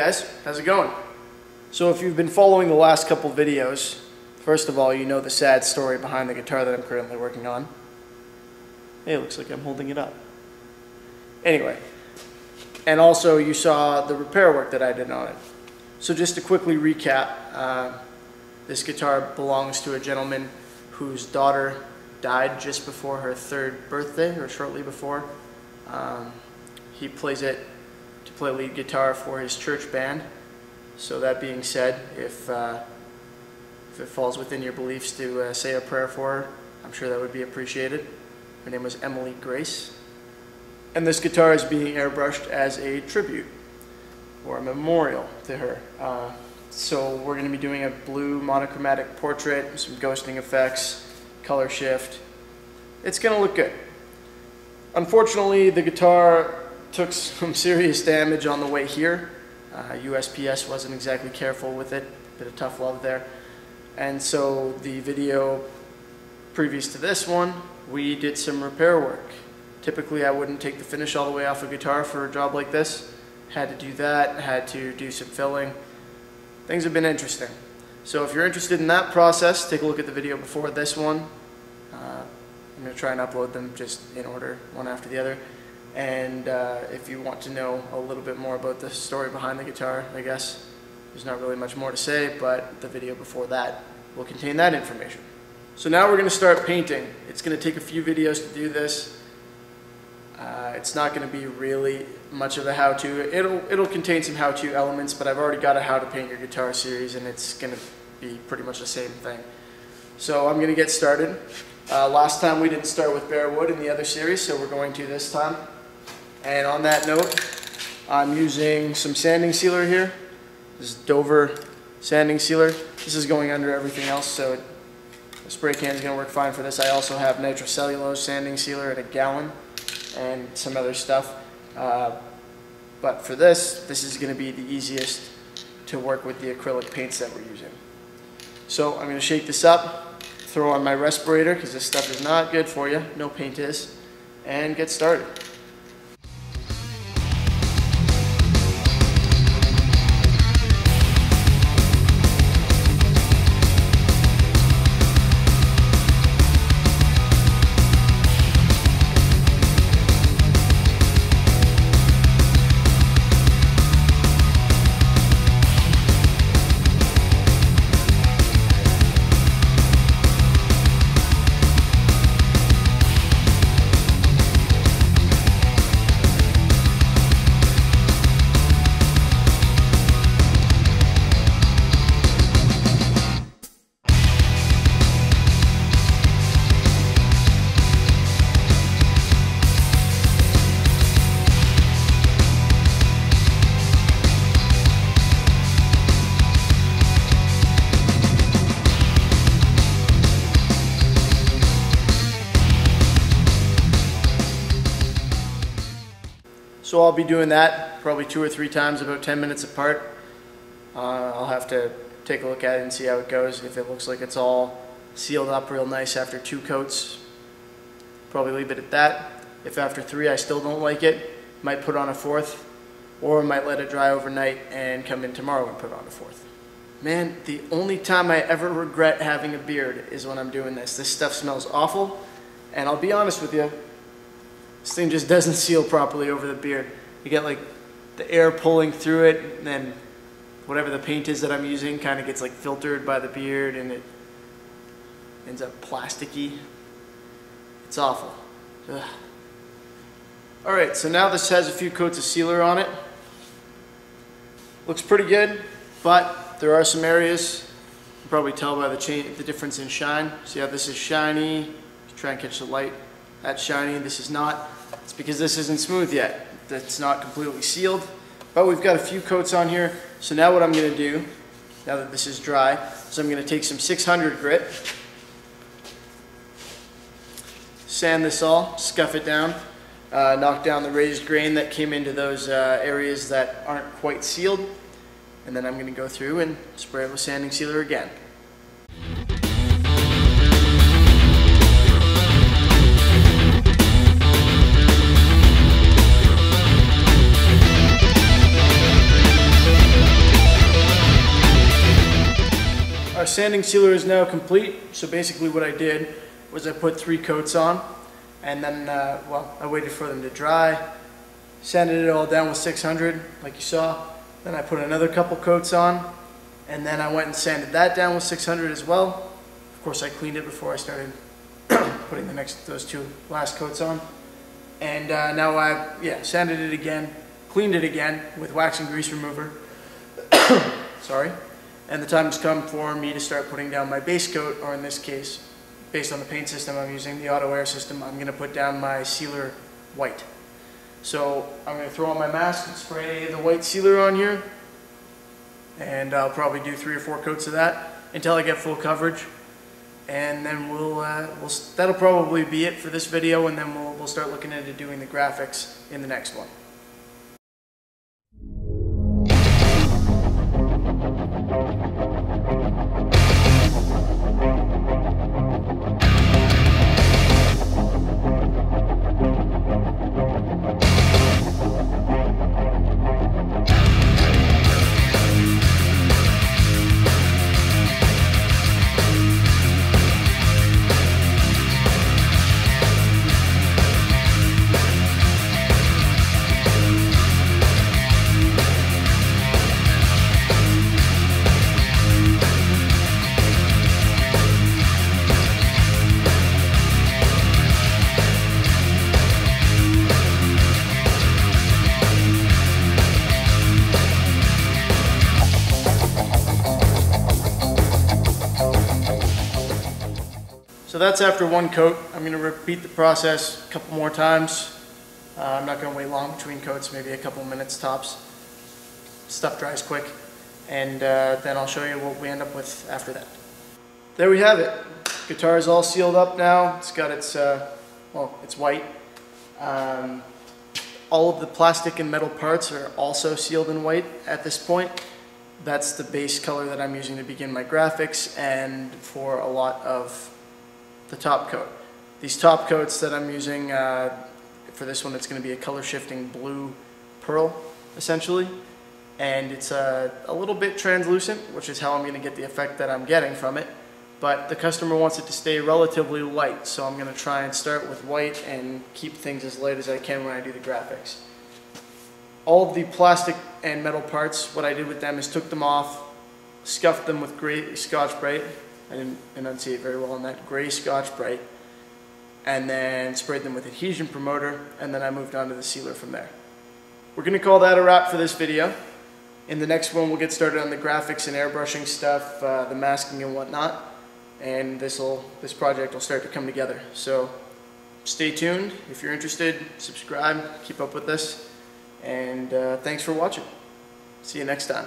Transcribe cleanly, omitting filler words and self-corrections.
guys, how's it going? So if you've been following the last couple videos, first of all, you know the sad story behind the guitar that I'm currently working on. Hey, it looks like I'm holding it up. Anyway, and also you saw the repair work that I did on it. So just to quickly recap, this guitar belongs to a gentleman whose daughter died just before her 3rd birthday, or shortly before. He plays it to play lead guitar for his church band. So that being said, if it falls within your beliefs to say a prayer for her, I'm sure that would be appreciated. Her name was Emily Grace. And this guitar is being airbrushed as a tribute or a memorial to her. So we're going to be doing a blue monochromatic portrait, some ghosting effects, color shift. It's going to look good. Unfortunately, the guitar took some serious damage on the way here. USPS wasn't exactly careful with it, bit of tough love there. And so the video previous to this one, we did some repair work. Typically I wouldn't take the finish all the way off a guitar for a job like this. Had to do that, had to do some filling. Things have been interesting. So if you're interested in that process, take a look at the video before this one. I'm going to try and upload them just in order, one after the other. And if you want to know a little bit more about the story behind the guitar, I guess there's not really much more to say, but the video before that will contain that information. So now we're going to start painting. It's going to take a few videos to do this. It's not going to be really much of a how-to. It'll contain some how-to elements, but I've already got a how to paint your guitar series, and it's going to be pretty much the same thing. So I'm going to get started. Last time we didn't start with bare wood in the other series, so we're going to this time. And on that note, I'm using some sanding sealer here. This is Dover sanding sealer. This is going under everything else, so the spray can is going to work fine for this. I also have nitrocellulose sanding sealer at 1 gallon and some other stuff. But for this is going to be the easiest to work with the acrylic paints that we're using. So I'm going to shake this up, throw on my respirator because this stuff is not good for you, no paint is, and get started. So I'll be doing that probably 2 or 3 times, about 10 minutes apart. I'll have to take a look at it and see how it goes. If it looks like it's all sealed up real nice after 2 coats, probably leave it at that. If after 3 I still don't like it, might put on a 4th, or might let it dry overnight and come in tomorrow and put on a 4th. Man, the only time I ever regret having a beard is when I'm doing this. This stuff smells awful, and I'll be honest with you, this thing just doesn't seal properly over the beard. You get like the air pulling through it, and then whatever the paint is that I'm using kind of gets like filtered by the beard, and it ends up plasticky. It's awful. Ugh. Alright, so now this has a few coats of sealer on it. Looks pretty good, but there are some areas, you can probably tell by the difference in shine. See how this is shiny? Try and catch the light. That's shiny, this is not. It's because this isn't smooth yet. It's not completely sealed. But we've got a few coats on here. So now what I'm going to do, now that this is dry, is I'm going to take some 600 grit, sand this all, scuff it down, knock down the raised grain that came into those areas that aren't quite sealed, and then I'm going to go through and spray it with sanding sealer again. sanding sealer is now complete. So basically what I did was I put 3 coats on, and then, well, I waited for them to dry, sanded it all down with 600 like you saw. Then I put another couple coats on, and then I went and sanded that down with 600 as well. Of course I cleaned it before I started putting those 2 last coats on. And now I've sanded it again, cleaned it again with wax and grease remover. Sorry. And the time has come for me to start putting down my base coat, or in this case, based on the paint system I'm using, the auto air system, I'm going to put down my sealer white. So I'm going to throw on my mask and spray the white sealer on here, and I'll probably do 3 or 4 coats of that until I get full coverage. And then that'll probably be it for this video, and then we'll start looking into doing the graphics in the next one. So that's after 1 coat. I'm going to repeat the process a couple more times. I'm not going to wait long between coats, maybe a couple minutes tops. Stuff dries quick, and then I'll show you what we end up with after that. There we have it. Guitar is all sealed up now. It's got its, well, it's white. All of the plastic and metal parts are also sealed in white at this point. That's the base color that I'm using to begin my graphics and for a lot of the top coat. These top coats that I'm using, for this one it's going to be a color shifting blue pearl essentially, and it's a little bit translucent, which is how I'm going to get the effect that I'm getting from it, but the customer wants it to stay relatively light, so I'm going to try and start with white and keep things as light as I can when I do the graphics. All of the plastic and metal parts, what I did with them is took them off, scuffed them with gray Scotch-Brite. I didn't enunciate very well on that, gray Scotch-Brite, and then sprayed them with adhesion promoter, and then I moved on to the sealer from there. We're going to call that a wrap for this video. In the next one we'll get started on the graphics and airbrushing stuff, the masking and whatnot, and this project will start to come together. So stay tuned. If you're interested, subscribe, keep up with this, and thanks for watching. See you next time.